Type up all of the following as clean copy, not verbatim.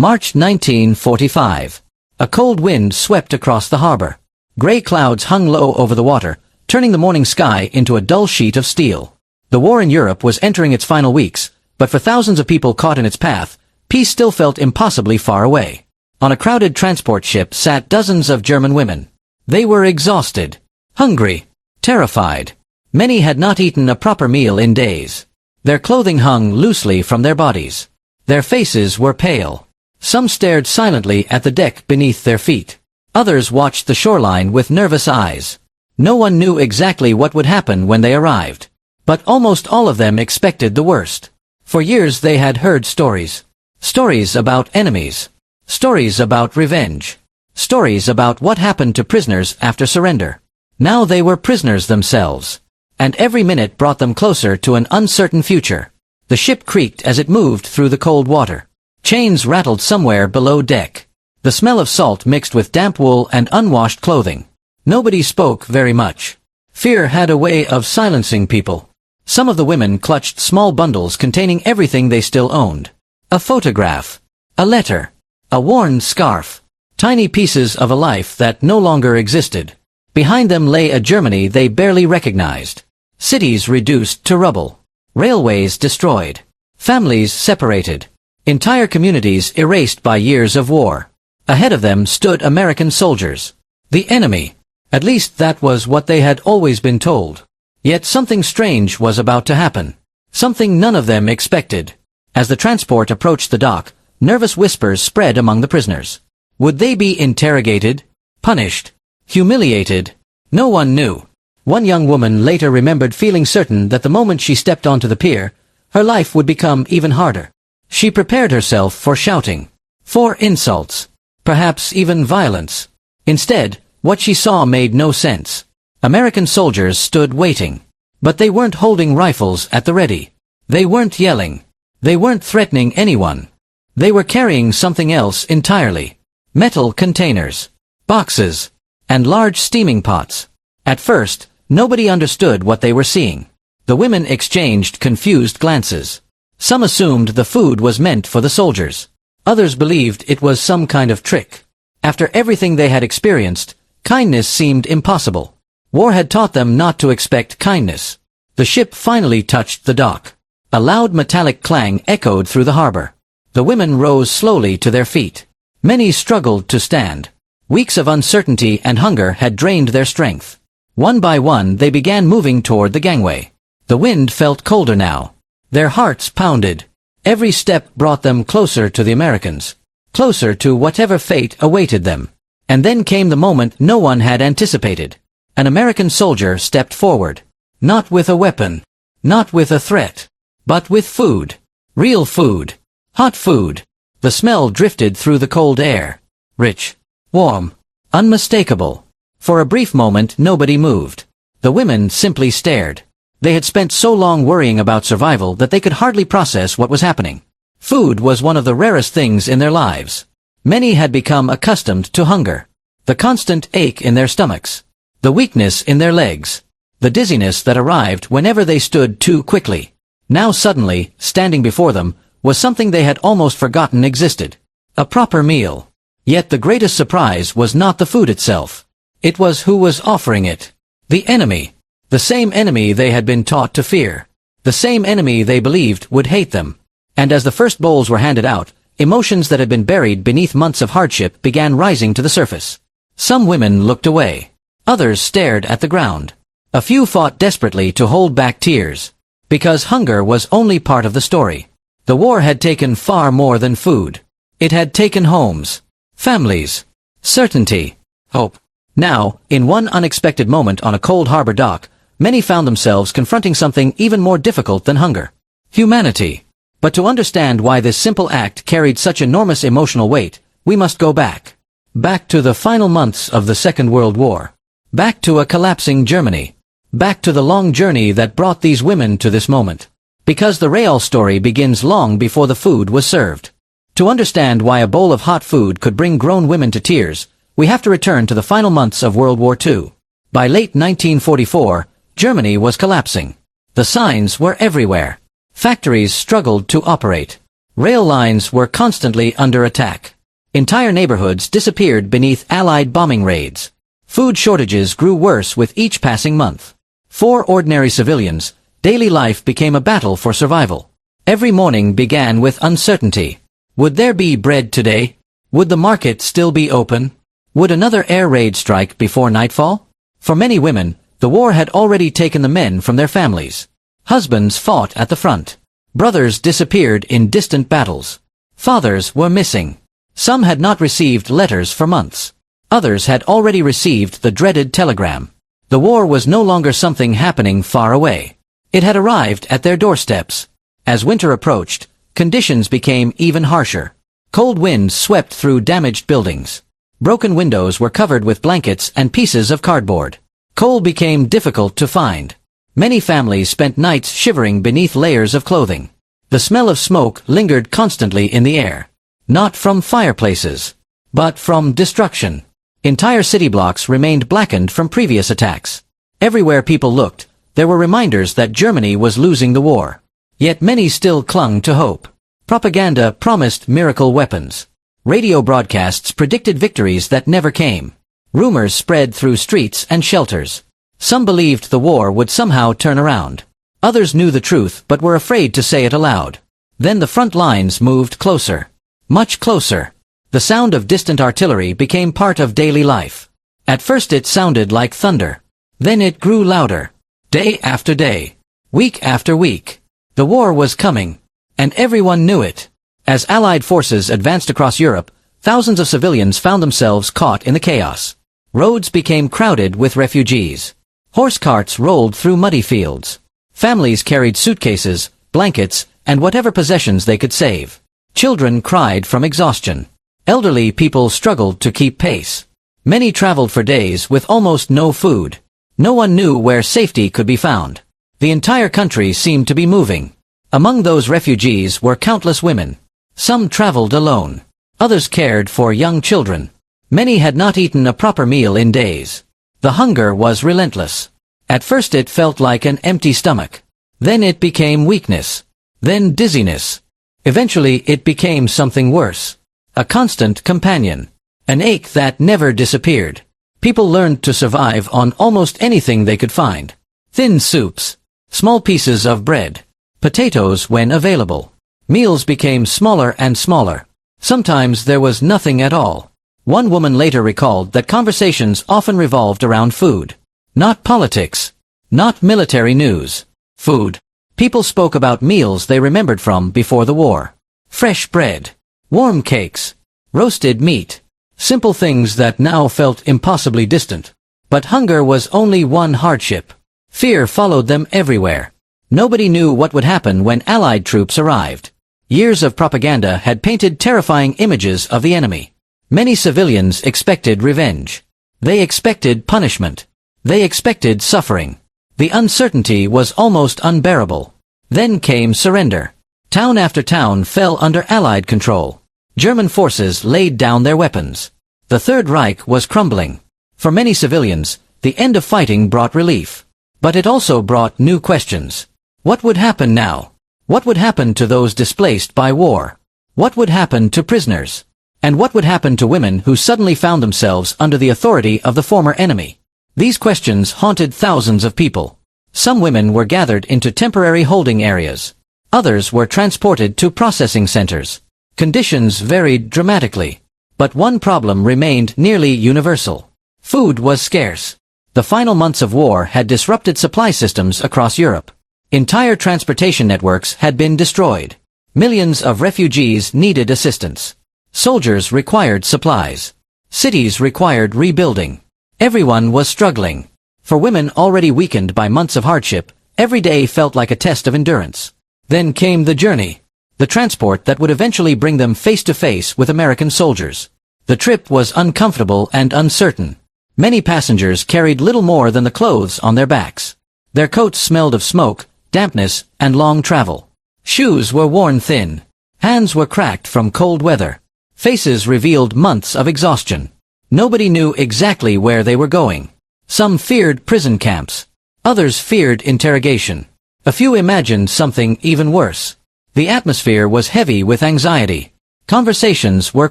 March 1945. A cold wind swept across the harbor. Gray clouds hung low over the water, turning the morning sky into a dull sheet of steel. The war in Europe was entering its final weeks, but for thousands of people caught in its path, peace still felt impossibly far away. On a crowded transport ship sat dozens of German women. They were exhausted, hungry, terrified. Many had not eaten a proper meal in days. Their clothing hung loosely from their bodies. Their faces were pale. Some stared silently at the deck beneath their feet. Others watched the shoreline with nervous eyes. No one knew exactly what would happen when they arrived. But almost all of them expected the worst. For years they had heard stories. Stories about enemies. Stories about revenge. Stories about what happened to prisoners after surrender. Now they were prisoners themselves. And every minute brought them closer to an uncertain future. The ship creaked as it moved through the cold water. Chains rattled somewhere below deck. The smell of salt mixed with damp wool and unwashed clothing. Nobody spoke very much. Fear had a way of silencing people. Some of the women clutched small bundles containing everything they still owned. A photograph. A letter. A worn scarf. Tiny pieces of a life that no longer existed. Behind them lay a Germany they barely recognized. Cities reduced to rubble. Railways destroyed. Families separated. Entire communities erased by years of war. Ahead of them stood American soldiers. The enemy. At least that was what they had always been told. Yet something strange was about to happen. Something none of them expected. As the transport approached the dock, nervous whispers spread among the prisoners. Would they be interrogated? Punished? Humiliated? No one knew. One young woman later remembered feeling certain that the moment she stepped onto the pier, her life would become even harder. She prepared herself for shouting. For insults. Perhaps even violence. Instead, what she saw made no sense. American soldiers stood waiting. But they weren't holding rifles at the ready. They weren't yelling. They weren't threatening anyone. They were carrying something else entirely. Metal containers. Boxes. And large steaming pots. At first, nobody understood what they were seeing. The women exchanged confused glances. Some assumed the food was meant for the soldiers. Others believed it was some kind of trick. After everything they had experienced, kindness seemed impossible. War had taught them not to expect kindness. The ship finally touched the dock. A loud metallic clang echoed through the harbor. The women rose slowly to their feet. Many struggled to stand. Weeks of uncertainty and hunger had drained their strength. One by one they began moving toward the gangway. The wind felt colder now. Their hearts pounded. Every step brought them closer to the Americans. Closer to whatever fate awaited them. And then came the moment no one had anticipated. An American soldier stepped forward. Not with a weapon. Not with a threat. But with food. Real food. Hot food. The smell drifted through the cold air. Rich. Warm. Unmistakable. For a brief moment nobody moved. The women simply stared. They had spent so long worrying about survival that they could hardly process what was happening. Food was one of the rarest things in their lives. Many had become accustomed to hunger. The constant ache in their stomachs. The weakness in their legs. The dizziness that arrived whenever they stood too quickly. Now suddenly, standing before them, was something they had almost forgotten existed. A proper meal. Yet the greatest surprise was not the food itself. It was who was offering it. The enemy. The same enemy they had been taught to fear. The same enemy they believed would hate them. And as the first bowls were handed out, emotions that had been buried beneath months of hardship began rising to the surface. Some women looked away. Others stared at the ground. A few fought desperately to hold back tears. Because hunger was only part of the story. The war had taken far more than food. It had taken homes. Families. Certainty. Hope. Now, in one unexpected moment on a cold harbor dock, many found themselves confronting something even more difficult than hunger. Humanity. But to understand why this simple act carried such enormous emotional weight, we must go back. Back to the final months of the Second World War. Back to a collapsing Germany. Back to the long journey that brought these women to this moment. Because the Real story begins long before the food was served. To understand why a bowl of hot food could bring grown women to tears, we have to return to the final months of World War II. By late 1944, Germany was collapsing. The signs were everywhere. Factories struggled to operate. Rail lines were constantly under attack. Entire neighborhoods disappeared beneath Allied bombing raids. Food shortages grew worse with each passing month. For ordinary civilians, daily life became a battle for survival. Every morning began with uncertainty. Would there be bread today? Would the market still be open? Would another air raid strike before nightfall? For many women, the war had already taken the men from their families. Husbands fought at the front. Brothers disappeared in distant battles. Fathers were missing. Some had not received letters for months. Others had already received the dreaded telegram. The war was no longer something happening far away. It had arrived at their doorsteps. As winter approached, conditions became even harsher. Cold winds swept through damaged buildings. Broken windows were covered with blankets and pieces of cardboard. Coal became difficult to find. Many families spent nights shivering beneath layers of clothing. The smell of smoke lingered constantly in the air. Not from fireplaces, but from destruction. Entire city blocks remained blackened from previous attacks. Everywhere people looked, there were reminders that Germany was losing the war. Yet many still clung to hope. Propaganda promised miracle weapons. Radio broadcasts predicted victories that never came. Rumors spread through streets and shelters. Some believed the war would somehow turn around. Others knew the truth but were afraid to say it aloud. Then the front lines moved closer. Much closer. The sound of distant artillery became part of daily life. At first it sounded like thunder. Then it grew louder. Day after day. Week after week. The war was coming. And everyone knew it. As Allied forces advanced across Europe, thousands of civilians found themselves caught in the chaos. Roads became crowded with refugees. Horse carts rolled through muddy fields. Families carried suitcases, blankets, and whatever possessions they could save. Children cried from exhaustion. Elderly people struggled to keep pace. Many traveled for days with almost no food. No one knew where safety could be found. The entire country seemed to be moving. Among those refugees were countless women. Some traveled alone. Others cared for young children. Many had not eaten a proper meal in days. The hunger was relentless. At first it felt like an empty stomach. Then it became weakness. Then dizziness. Eventually it became something worse. A constant companion. An ache that never disappeared. People learned to survive on almost anything they could find. Thin soups. Small pieces of bread. Potatoes when available. Meals became smaller and smaller. Sometimes there was nothing at all. One woman later recalled that conversations often revolved around food. Not politics. Not military news. Food. People spoke about meals they remembered from before the war. Fresh bread. Warm cakes. Roasted meat. Simple things that now felt impossibly distant. But hunger was only one hardship. Fear followed them everywhere. Nobody knew what would happen when Allied troops arrived. Years of propaganda had painted terrifying images of the enemy. Many civilians expected revenge. They expected punishment. They expected suffering. The uncertainty was almost unbearable. Then came surrender. Town after town fell under Allied control. German forces laid down their weapons. The Third Reich was crumbling. For many civilians, the end of fighting brought relief. But it also brought new questions. What would happen now? What would happen to those displaced by war? What would happen to prisoners? And what would happen to women who suddenly found themselves under the authority of the former enemy? These questions haunted thousands of people. Some women were gathered into temporary holding areas. Others were transported to processing centers. Conditions varied dramatically. But one problem remained nearly universal. Food was scarce. The final months of war had disrupted supply systems across Europe. Entire transportation networks had been destroyed. Millions of refugees needed assistance. Soldiers required supplies. Cities required rebuilding. Everyone was struggling. For women already weakened by months of hardship, every day felt like a test of endurance. Then came the journey. The transport that would eventually bring them face to face with American soldiers. The trip was uncomfortable and uncertain. Many passengers carried little more than the clothes on their backs. Their coats smelled of smoke, dampness, and long travel. Shoes were worn thin. Hands were cracked from cold weather. Faces revealed months of exhaustion. Nobody knew exactly where they were going. Some feared prison camps. Others feared interrogation. A few imagined something even worse. The atmosphere was heavy with anxiety. Conversations were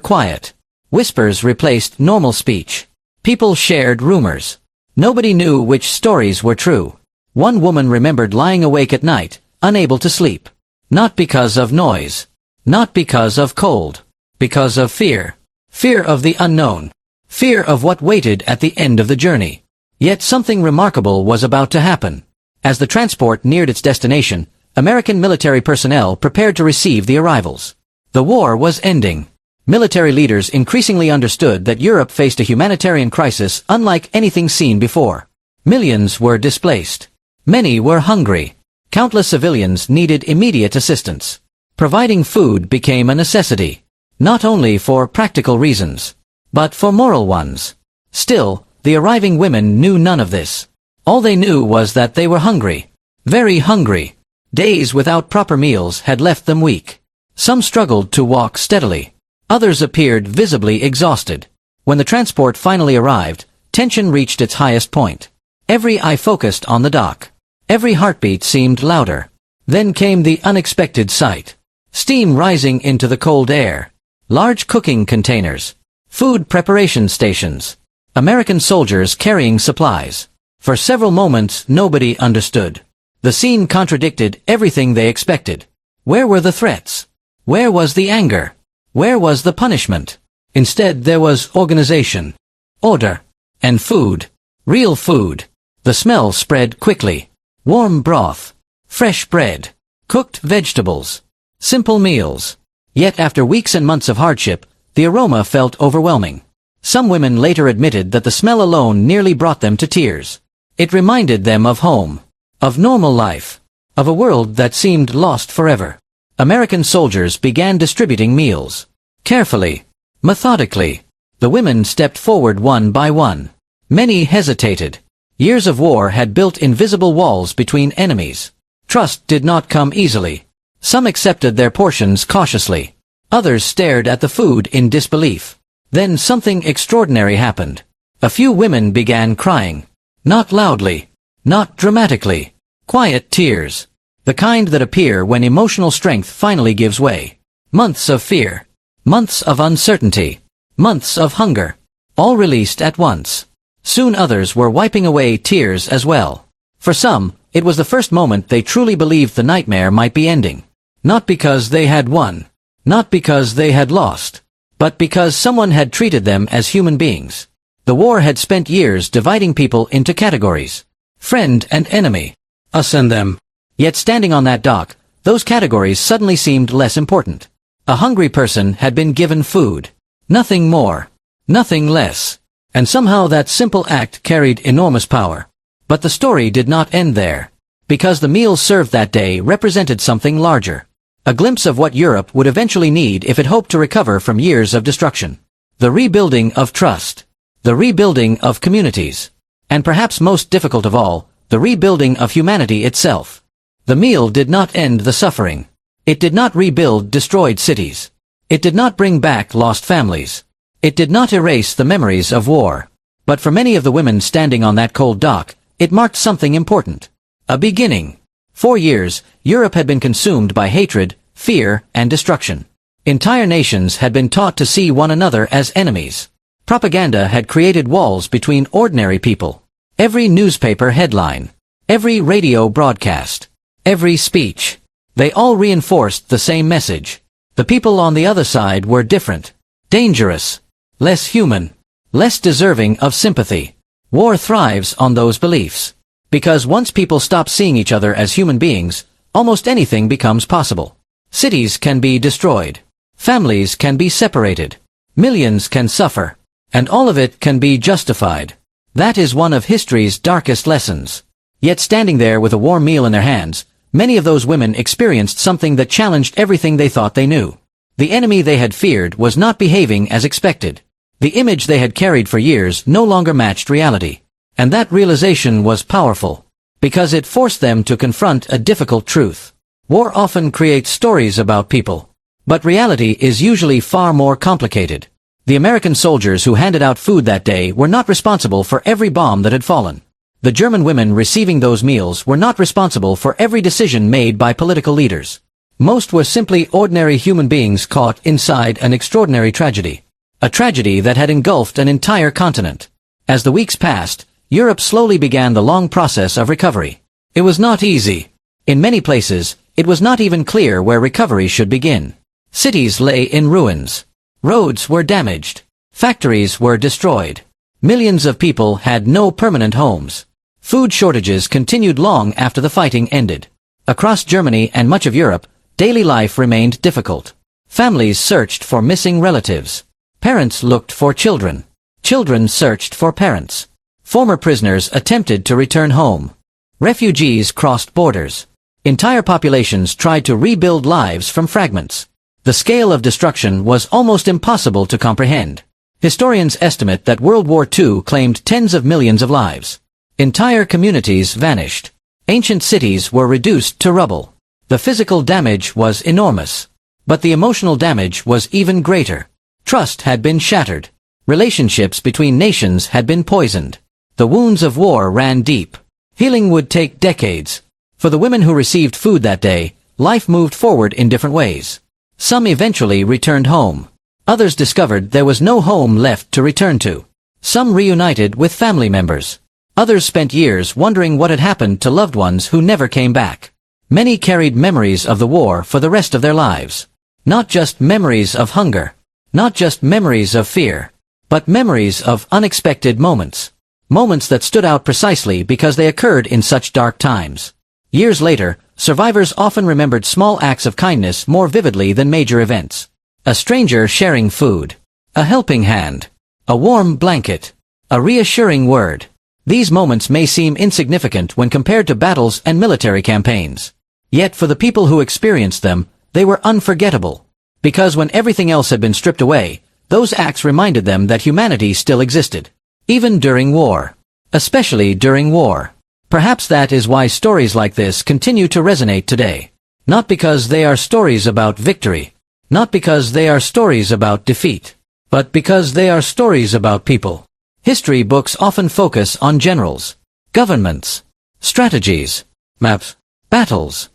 quiet. Whispers replaced normal speech. People shared rumors. Nobody knew which stories were true. One woman remembered lying awake at night, unable to sleep. Not because of noise. Not because of cold. Because of fear. Fear of the unknown. Fear of what waited at the end of the journey. Yet something remarkable was about to happen. As the transport neared its destination, American military personnel prepared to receive the arrivals. The war was ending. Military leaders increasingly understood that Europe faced a humanitarian crisis unlike anything seen before. Millions were displaced. Many were hungry. Countless civilians needed immediate assistance. Providing food became a necessity, not only for practical reasons, but for moral ones. Still, the arriving women knew none of this. All they knew was that they were hungry. Very hungry. Days without proper meals had left them weak. Some struggled to walk steadily. Others appeared visibly exhausted. When the transport finally arrived, tension reached its highest point. Every eye focused on the dock. Every heartbeat seemed louder. Then came the unexpected sight. Steam rising into the cold air. Large cooking containers. Food preparation stations. American soldiers carrying supplies. For several moments, nobody understood. The scene contradicted everything they expected. Where were the threats? Where was the anger? Where was the punishment? Instead, there was organization, order, and food. Real food. The smell spread quickly. Warm broth, fresh bread, cooked vegetables, simple meals. Yet after weeks and months of hardship, the aroma felt overwhelming. Some women later admitted that the smell alone nearly brought them to tears. It reminded them of home, of normal life, of a world that seemed lost forever. American soldiers began distributing meals. Carefully, methodically, the women stepped forward one by one. Many hesitated. Years of war had built invisible walls between enemies. Trust did not come easily. Some accepted their portions cautiously. Others stared at the food in disbelief. Then something extraordinary happened. A few women began crying. Not loudly. Not dramatically. Quiet tears. The kind that appear when emotional strength finally gives way. Months of fear. Months of uncertainty. Months of hunger. All released at once. Soon others were wiping away tears as well. For some, it was the first moment they truly believed the nightmare might be ending. Not because they had won. Not because they had lost. But because someone had treated them as human beings. The war had spent years dividing people into categories. Friend and enemy. Us and them. Yet standing on that dock, those categories suddenly seemed less important. A hungry person had been given food. Nothing more. Nothing less. And somehow that simple act carried enormous power. But the story did not end there. Because the meals served that day represented something larger. A glimpse of what Europe would eventually need if it hoped to recover from years of destruction. The rebuilding of trust. The rebuilding of communities. And perhaps most difficult of all, the rebuilding of humanity itself. The meal did not end the suffering. It did not rebuild destroyed cities. It did not bring back lost families. It did not erase the memories of war. But for many of the women standing on that cold dock, it marked something important. A beginning. For years, Europe had been consumed by hatred, fear, and destruction. Entire nations had been taught to see one another as enemies. Propaganda had created walls between ordinary people. Every newspaper headline, every radio broadcast, every speech, they all reinforced the same message. The people on the other side were different, dangerous, less human, less deserving of sympathy. War thrives on those beliefs. Because once people stop seeing each other as human beings, almost anything becomes possible. Cities can be destroyed. Families can be separated. Millions can suffer. And all of it can be justified. That is one of history's darkest lessons. Yet standing there with a warm meal in their hands, many of those women experienced something that challenged everything they thought they knew. The enemy they had feared was not behaving as expected. The image they had carried for years no longer matched reality. And that realization was powerful, because it forced them to confront a difficult truth. War often creates stories about people. But reality is usually far more complicated. The American soldiers who handed out food that day were not responsible for every bomb that had fallen. The German women receiving those meals were not responsible for every decision made by political leaders. Most were simply ordinary human beings caught inside an extraordinary tragedy. A tragedy that had engulfed an entire continent. As the weeks passed, Europe slowly began the long process of recovery. It was not easy. In many places, it was not even clear where recovery should begin. Cities lay in ruins. Roads were damaged. Factories were destroyed. Millions of people had no permanent homes. Food shortages continued long after the fighting ended. Across Germany and much of Europe, daily life remained difficult. Families searched for missing relatives. Parents looked for children. Children searched for parents. Former prisoners attempted to return home. Refugees crossed borders. Entire populations tried to rebuild lives from fragments. The scale of destruction was almost impossible to comprehend. Historians estimate that World War II claimed tens of millions of lives. Entire communities vanished. Ancient cities were reduced to rubble. The physical damage was enormous. But the emotional damage was even greater. Trust had been shattered. Relationships between nations had been poisoned. The wounds of war ran deep. Healing would take decades. For the women who received food that day, life moved forward in different ways. Some eventually returned home. Others discovered there was no home left to return to. Some reunited with family members. Others spent years wondering what had happened to loved ones who never came back. Many carried memories of the war for the rest of their lives. Not just memories of hunger. Not just memories of fear, but memories of unexpected moments. Moments that stood out precisely because they occurred in such dark times. Years later, survivors often remembered small acts of kindness more vividly than major events. A stranger sharing food. A helping hand. A warm blanket. A reassuring word. These moments may seem insignificant when compared to battles and military campaigns. Yet for the people who experienced them, they were unforgettable. Because when everything else had been stripped away, those acts reminded them that humanity still existed. Even during war. Especially during war. Perhaps that is why stories like this continue to resonate today. Not because they are stories about victory. Not because they are stories about defeat. But because they are stories about people. History books often focus on generals, governments, strategies, maps, battles,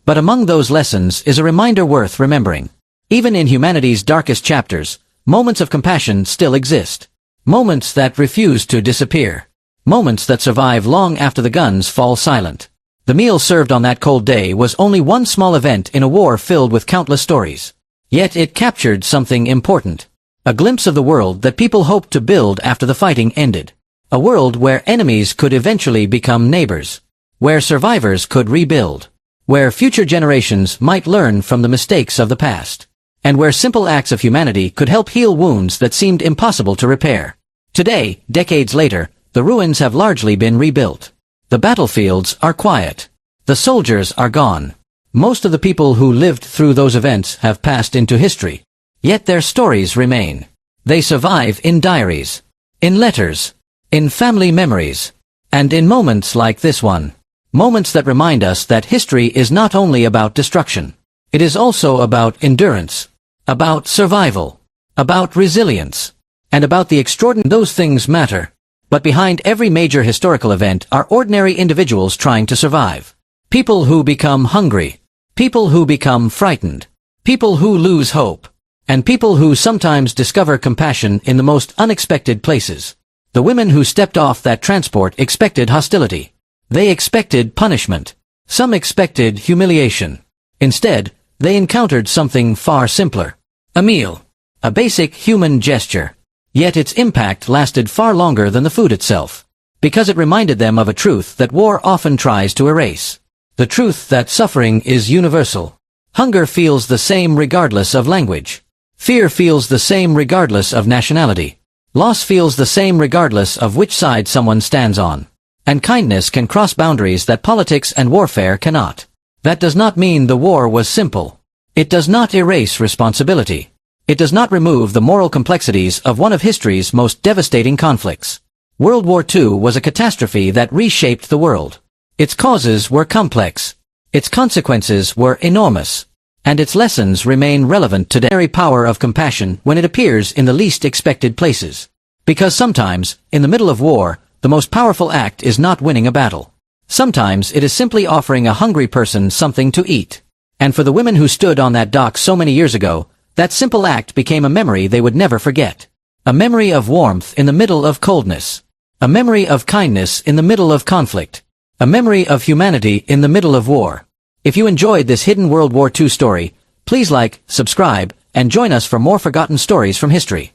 But among those lessons is a reminder worth remembering. Even in humanity's darkest chapters, moments of compassion still exist. Moments that refuse to disappear. Moments that survive long after the guns fall silent. The meal served on that cold day was only one small event in a war filled with countless stories. Yet it captured something important. A glimpse of the world that people hoped to build after the fighting ended. A world where enemies could eventually become neighbors. Where survivors could rebuild. Where future generations might learn from the mistakes of the past. And where simple acts of humanity could help heal wounds that seemed impossible to repair. Today, decades later, the ruins have largely been rebuilt. The battlefields are quiet. The soldiers are gone. Most of the people who lived through those events have passed into history. Yet their stories remain. They survive in diaries, in letters, in family memories, and in moments like this one. Moments that remind us that history is not only about destruction. It is also about endurance, about survival, about resilience, and about the extraordinary. Those things matter. But behind every major historical event are ordinary individuals trying to survive. People who become hungry. People who become frightened. People who lose hope. And people who sometimes discover compassion in the most unexpected places. The women who stepped off that transport expected hostility. They expected punishment. Some expected humiliation. Instead, they encountered something far simpler. A meal. A basic human gesture. Yet its impact lasted far longer than the food itself. Because it reminded them of a truth that war often tries to erase. The truth that suffering is universal. Hunger feels the same regardless of language. Fear feels the same regardless of nationality. Loss feels the same regardless of which side someone stands on. And kindness can cross boundaries that politics and warfare cannot. That does not mean the war was simple. It does not erase responsibility. It does not remove the moral complexities of one of history's most devastating conflicts. World War II was a catastrophe that reshaped the world. Its causes were complex. Its consequences were enormous. And its lessons remain relevant today. The power of compassion when it appears in the least expected places. Because sometimes, in the middle of war, the most powerful act is not winning a battle. Sometimes it is simply offering a hungry person something to eat. And for the women who stood on that dock so many years ago, that simple act became a memory they would never forget. A memory of warmth in the middle of coldness. A memory of kindness in the middle of conflict. A memory of humanity in the middle of war. If you enjoyed this hidden World War II story, please like, subscribe, and join us for more forgotten stories from history.